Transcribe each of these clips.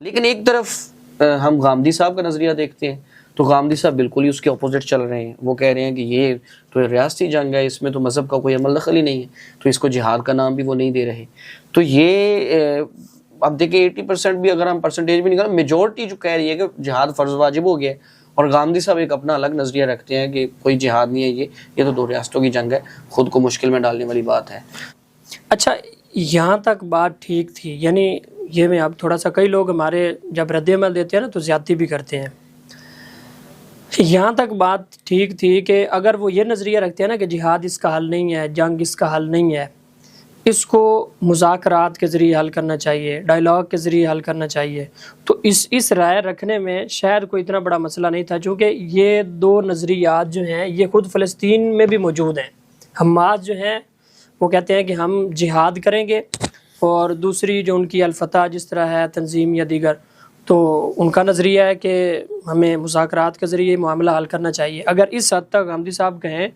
لیکن ایک طرف ہم غامدی صاحب کا نظریہ دیکھتے ہیں تو غامدی صاحب بالکل ہی اس کے اپوزٹ چل رہے ہیں. وہ کہہ رہے ہیں کہ یہ تو ریاستی جنگ ہے، اس میں تو مذہب کا کوئی عمل دخل ہی نہیں ہے، تو اس کو جہاد کا نام بھی وہ نہیں دے رہے. تو یہ اب دیکھیں 80% بھی اگر ہم پرسنٹیج بھی نکالیں، میجورٹی جو کہہ رہی ہے کہ جہاد فرض واجب ہو گیا ہے، اور غامدی صاحب ایک اپنا الگ نظریہ رکھتے ہیں کہ کوئی جہاد نہیں ہے، یہ تو 2 ریاستوں کی جنگ ہے، خود کو مشکل میں ڈالنے والی بات ہے. اچھا یہاں تک بات ٹھیک تھی، یعنی یہ میں اب تھوڑا سا، کئی لوگ ہمارے جب رد عمل دیتے ہیں نا تو زیادتی بھی کرتے ہیں. یہاں تک بات ٹھیک تھی کہ اگر وہ یہ نظریہ رکھتے ہیں نا کہ جہاد اس کا حل نہیں ہے، جنگ اس کا حل نہیں ہے، اس کو مذاکرات کے ذریعے حل کرنا چاہیے، ڈائلاگ کے ذریعے حل کرنا چاہیے، تو اس رائے رکھنے میں شاید کوئی اتنا بڑا مسئلہ نہیں تھا، چونکہ یہ 2 نظریات جو ہیں یہ خود فلسطین میں بھی موجود ہیں. حماس جو ہیں وہ کہتے ہیں کہ ہم جہاد کریں گے، اور دوسری جو ان کی الفتح جس طرح ہے تنظیم یا دیگر، تو ان کا نظریہ ہے کہ ہمیں مذاکرات کے ذریعے معاملہ حل کرنا چاہیے. اگر اس حد تک غامدی صاحب کہیں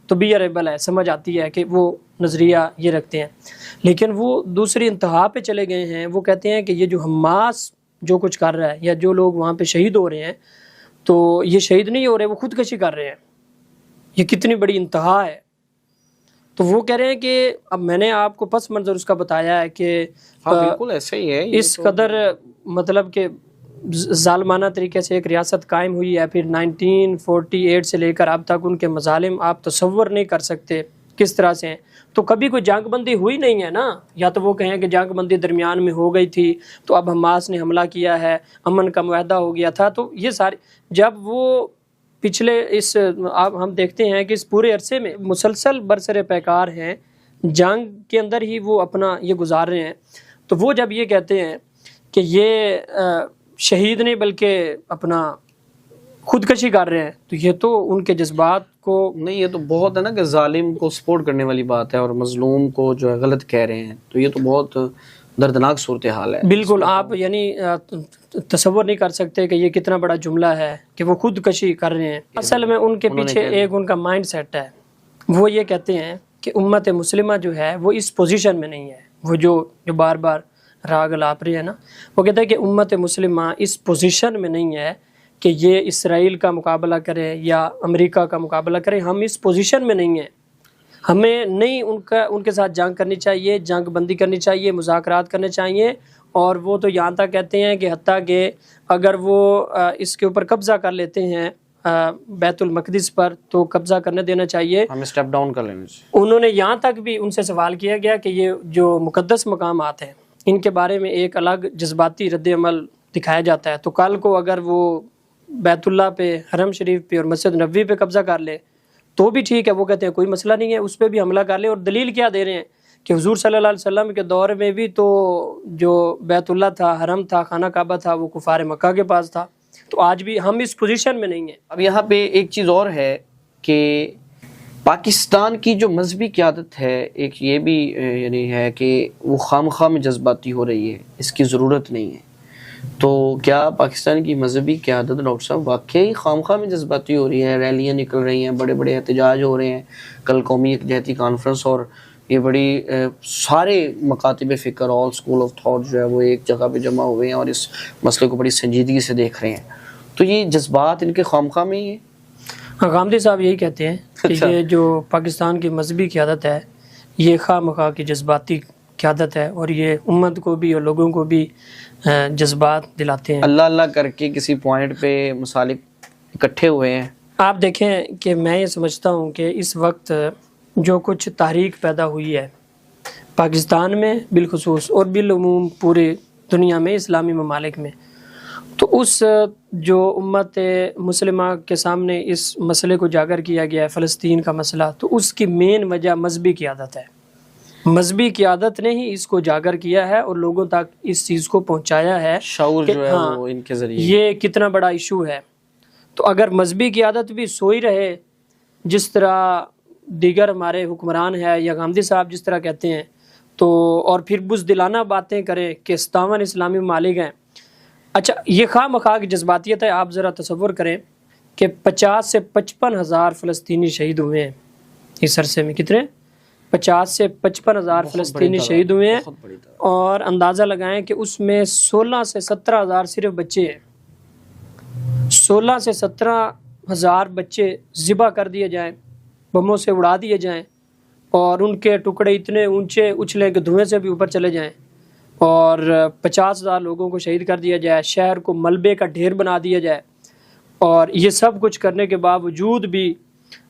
تو بھی ایریبل ہے، سمجھ آتی ہے کہ وہ نظریہ یہ رکھتے ہیں. لیکن وہ دوسری انتہا پہ چلے گئے ہیں، وہ کہتے ہیں کہ یہ جو حماس جو کچھ کر رہا ہے یا جو لوگ وہاں پہ شہید ہو رہے ہیں، تو یہ شہید نہیں ہو رہے، وہ خودکشی کر رہے ہیں. یہ کتنی بڑی انتہا ہے. تو وہ کہہ رہے ہیں کہ اب میں نے آپ کو پس منظر اس کا بتایا ہے کہ بالکل ایسے ہی ہے. اس قدر مطلب کہ ظالمانہ طریقے سے ایک ریاست قائم ہوئی ہے، پھر 1948 سے لے کر اب تک ان کے مظالم آپ تصور نہیں کر سکتے کس طرح سے ہیں. تو کبھی کوئی جنگ بندی ہوئی نہیں ہے نا، یا تو وہ کہیں کہ جنگ بندی درمیان میں ہو گئی تھی تو اب حماس نے حملہ کیا ہے، امن کا معاہدہ ہو گیا تھا. تو یہ سارے جب وہ پچھلے اب ہم دیکھتے ہیں کہ اس پورے عرصے میں مسلسل برسر پیکار ہیں، جنگ کے اندر ہی وہ اپنا یہ گزار رہے ہیں. تو وہ جب یہ کہتے ہیں کہ یہ شہید نہیں بلکہ اپنا خودکشی کر رہے ہیں، تو یہ تو ان کے جذبات کو نہیں، یہ تو بہت ہے نا کہ ظالم کو سپورٹ کرنے والی بات ہے اور مظلوم کو جو ہے غلط کہہ رہے ہیں. تو یہ تو بہت دردناک صورتحال ہے. بالکل آپ یعنی تصور نہیں کر سکتے کہ یہ کتنا بڑا جملہ ہے کہ وہ خودکشی کر رہے ہیں. اصل میں ان کے پیچھے ایک ان کا مائنڈ سیٹ ہے. وہ یہ کہتے ہیں کہ امت مسلمہ جو ہے وہ اس پوزیشن میں نہیں ہے. وہ جو بار بار راگ لاپ رہے ہیں نا، وہ کہتے ہیں کہ امت مسلمہ اس پوزیشن میں نہیں ہے کہ یہ اسرائیل کا مقابلہ کرے یا امریکہ کا مقابلہ کرے. ہم اس پوزیشن میں نہیں ہیں. ہمیں نہیں ان کے ساتھ جنگ کرنی چاہیے، جنگ بندی کرنی چاہیے، مذاکرات کرنے چاہیے. اور وہ تو یہاں تک کہتے ہیں کہ حتیٰ کہ اگر وہ اس کے اوپر قبضہ کر لیتے ہیں بیت المقدس پر تو قبضہ کرنے دینا چاہیے، ہمیں سٹیپ ڈاؤن کر لینا چاہیے. انہوں نے یہاں تک بھی ان سے سوال کیا گیا کہ یہ جو مقدس مقامات ہیں ان کے بارے میں ایک الگ جذباتی رد عمل دکھایا جاتا ہے. تو کل کو اگر وہ بیت اللہ پہ، حرم شریف پہ اور مسجد نبوی پہ قبضہ کر لے تو بھی ٹھیک ہے. وہ کہتے ہیں کوئی مسئلہ نہیں ہے، اس پہ بھی حملہ کر لیں. اور دلیل کیا دے رہے ہیں کہ حضور صلی اللہ علیہ وسلم کے دور میں بھی تو جو بیت اللہ تھا، حرم تھا، خانہ کعبہ تھا، وہ کفار مکہ کے پاس تھا. تو آج بھی ہم اس پوزیشن میں نہیں ہیں. اب یہاں پہ ایک چیز اور ہے کہ پاکستان کی جو مذہبی قیادت ہے، ایک یہ بھی یعنی ہے کہ وہ خواہ میں جذباتی ہو رہی ہے، اس کی ضرورت نہیں ہے. تو کیا پاکستان کی مذہبی قیادت ڈاکٹر صاحب واقعی خواہ میں جذباتی ہو رہی ہے؟ ریلیاں نکل رہی ہیں، بڑے بڑے احتجاج ہو رہے ہیں، کل قومی یکجہتی کانفرنس، اور یہ بڑی سارے مکاتب فکر، آل اسکول آف تھاٹ جو ہے وہ ایک جگہ پہ جمع ہوئے ہیں اور اس مسئلے کو بڑی سنجیدگی سے دیکھ رہے ہیں. تو یہ جذبات ان کے خواہ میں ہی ہیں. غامدی صاحب یہی کہتے ہیں کہ یہ جو پاکستان کی مذہبی قیادت ہے یہ خواہ مخواہ کی جذباتی قیادت ہے، اور یہ امت کو بھی اور لوگوں کو بھی جذبات دلاتے ہیں. اللہ اللہ کر کے کسی پوائنٹ پہ مسالک اکٹھے ہوئے ہیں. آپ دیکھیں کہ میں یہ سمجھتا ہوں کہ اس وقت جو کچھ تحریک پیدا ہوئی ہے پاکستان میں بالخصوص اور بالعموم پورے دنیا میں اسلامی ممالک میں، تو اس جو امت مسلمہ کے سامنے اس مسئلے کو اجاگر کیا گیا ہے، فلسطین کا مسئلہ، تو اس کی مین وجہ مذہبی قیادت ہے. مذہبی قیادت نے ہی اس کو اجاگر کیا ہے اور لوگوں تک اس چیز کو پہنچایا ہے. شعور جو ہے وہ ان کے ذریعے یہ کتنا بڑا ایشو ہے. تو اگر مذہبی قیادت بھی سوئی رہے جس طرح دیگر ہمارے حکمران ہیں یا غامدی صاحب جس طرح کہتے ہیں، تو اور پھر بزدلانہ باتیں کریں کہ 57 اسلامی ممالک ہیں. اچھا یہ خواہ مخواہ کی جذباتیت ہے. آپ ذرا تصور کریں کہ 50 سے 55 ہزار فلسطینی شہید ہوئے ہیں اس عرصے میں. کتنے؟ 50 سے 55 ہزار فلسطینی شہید ہوئے ہیں، اور اندازہ لگائیں کہ اس میں 16 سے 17 ہزار صرف بچے ہیں۔ 16 سے 17 ہزار بچے ذبح کر دیے جائیں، بموں سے اڑا دیے جائیں، اور ان کے ٹکڑے اتنے اونچے اچھلیں کہ دھوئیں سے بھی اوپر چلے جائیں، اور 50 ہزار لوگوں کو شہید کر دیا جائے، شہر کو ملبے کا ڈھیر بنا دیا جائے۔ اور یہ سب کچھ کرنے کے باوجود بھی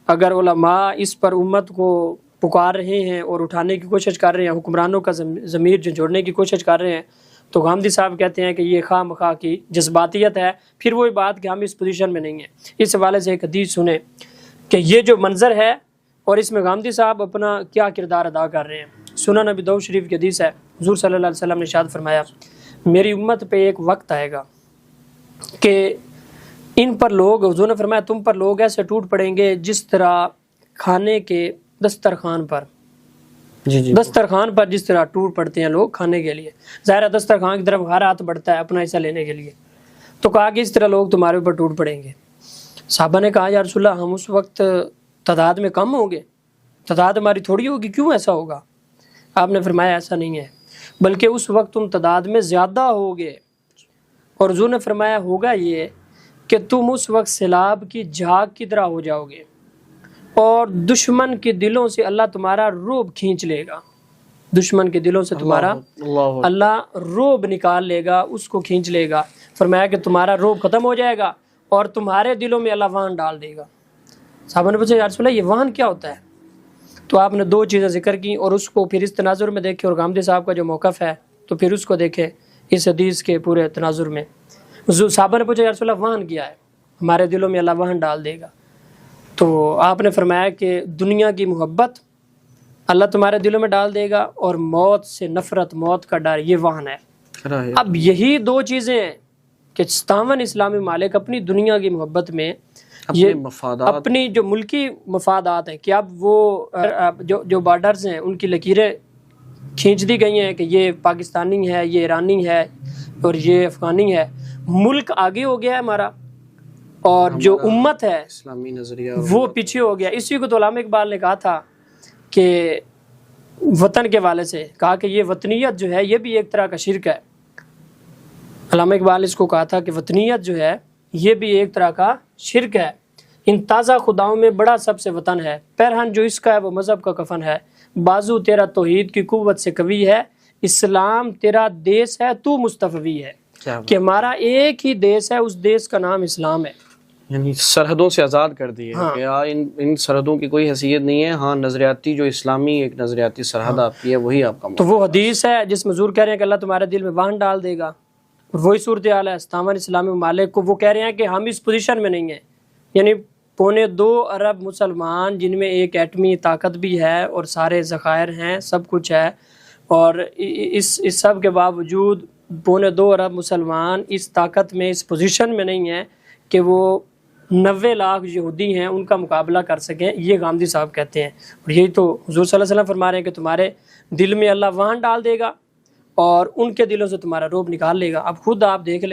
اگر علماء اس پر امت کو پکار رہے ہیں اور اٹھانے کی کوشش کر رہے ہیں، حکمرانوں کا ضمیر جھنجھوڑنے کی کوشش کر رہے ہیں، تو غامدی صاحب کہتے ہیں کہ یہ خواہ مخواہ کی جذباتیت ہے۔ پھر وہی بات کہ ہم اس پوزیشن میں نہیں ہیں۔ اس حوالے سے ایک حدیث سنیں کہ یہ جو منظر ہے اور اس میں غامدی صاحب اپنا کیا کردار ادا کر رہے ہیں۔ سنن ابی داؤد شریف کی حدیث ہے، حضور صلی اللہ علیہ وسلم نے ارشاد فرمایا، میری امت پہ ایک وقت آئے گا کہ ان پر لوگ، حضور نے فرمایا تم پر لوگ ایسے ٹوٹ پڑیں گے جس طرح کھانے کے دسترخوان پر، دسترخوان پر جس طرح ٹوٹ پڑتے ہیں لوگ کھانے کے لیے۔ ظاہر ہے دسترخوان کی طرف ہر ہاتھ بڑھتا ہے اپنا حصہ لینے کے لیے، تو کہا کہ اس طرح لوگ تمہارے اوپر ٹوٹ پڑیں گے۔ صحابہ نے کہا یا رسول اللہ ہم اس وقت تعداد میں کم ہوں گے، تعداد ہماری تھوڑی ہوگی، کیوں ایسا ہوگا؟ آپ نے فرمایا ایسا نہیں ہے، بلکہ اس وقت تم تعداد میں زیادہ ہوگے، اور حضور نے فرمایا ہوگا یہ کہ تم اس وقت سیلاب کی جھاگ کی طرح ہو جاؤ گے، اور دشمن کے دلوں سے اللہ تمہارا روب کھینچ لے گا، دشمن کے دلوں سے تمہارا اللہ روب نکال لے گا، اس کو کھینچ لے گا۔ فرمایا کہ تمہارا روب ختم ہو جائے گا اور تمہارے دلوں میں اللہ وہن ڈال دے گا۔ صحابہ نے پوچھا یا رسول اللہ یہ وہن کیا ہوتا ہے؟ تو آپ نے دو چیزیں ذکر کی، اور اس کو پھر اس تناظر میں دیکھیں، اور غامدی صاحب کا جو موقف ہے تو پھر اس کو دیکھیں اس حدیث کے پورے تناظر میں۔ صحابہ نے پوچھا یا رسول اللہ وہن کیا ہے؟ ہمارے دلوں میں اللہ وہن ڈال دے گا۔ تو آپ نے فرمایا کہ دنیا کی محبت اللہ تمہارے دلوں میں ڈال دے گا، اور موت سے نفرت، موت کا ڈر، یہ وہن ہے۔ اب یہی دو چیزیں ہیں کہ 57 اسلامی ممالک اپنی دنیا کی محبت میں یہ اپنی جو ملکی مفادات ہیں کہ اب وہ جو بارڈرز ہیں ان کی لکیریں کھینچ دی گئی ہیں کہ یہ پاکستانی ہے، یہ ایرانی ہے، اور یہ افغانی ہے۔ ملک آگے ہو گیا ہے ہمارا، اور جو امت ہے اسلامی نظریہ وہ پیچھے ہو گیا۔ اسی کو تو علامہ اقبال نے کہا تھا کہ وطن کے والے سے کہا کہ یہ وطنیت جو ہے یہ بھی ایک طرح کا شرک ہے۔ علامہ اقبال اس کو کہا تھا کہ وطنیت جو ہے یہ بھی ایک طرح کا شرک ہے۔ ان تازہ خداؤں میں بڑا سب سے وطن ہے، پیرہن جو اس کا ہے وہ مذہب کا کفن ہے، بازو تیرا توحید کی قوت سے قوی ہے، اسلام تیرا دیس ہے تو مصطفی ہے۔ کہ ہمارا ایک ہی دیس ہے، اس دیس کا نام اسلام ہے، یعنی سرحدوں سے آزاد کر دی ہے کہ ان سرحدوں کی کوئی حیثیت نہیں ہے۔ ہاں نظریاتی جو اسلامی ایک نظریاتی سرحد آپ کی ہے وہی آپ کا تو وہ حدیث ہے جس میں حضور کہہ رہے ہیں کہ اللہ تمہارے دل میں وہن ڈال دے گا، وہی صورتحال ہے 57 اسلامی ممالک کو۔ وہ کہہ رہے ہیں کہ ہم اس پوزیشن میں نہیں ہیں، یعنی 2.25 ارب مسلمان جن میں ایک ایٹمی طاقت بھی ہے اور سارے ذخائر ہیں، سب کچھ ہے، اور اس سب کے باوجود 2.25 ارب مسلمان اس طاقت میں، اس پوزیشن میں نہیں ہیں کہ وہ 90 لاکھ یہودی ہیں ان کا مقابلہ کر سکیں، یہ غامدی صاحب کہتے ہیں۔ اور یہی تو حضور صلی اللہ علیہ وسلم فرما رہے ہیں کہ تمہارے دل میں اللہ وہن ڈال دے گا اور ان کے دلوں سے تمہارا روب نکال لے گا۔ اب خود آپ دیکھ لیں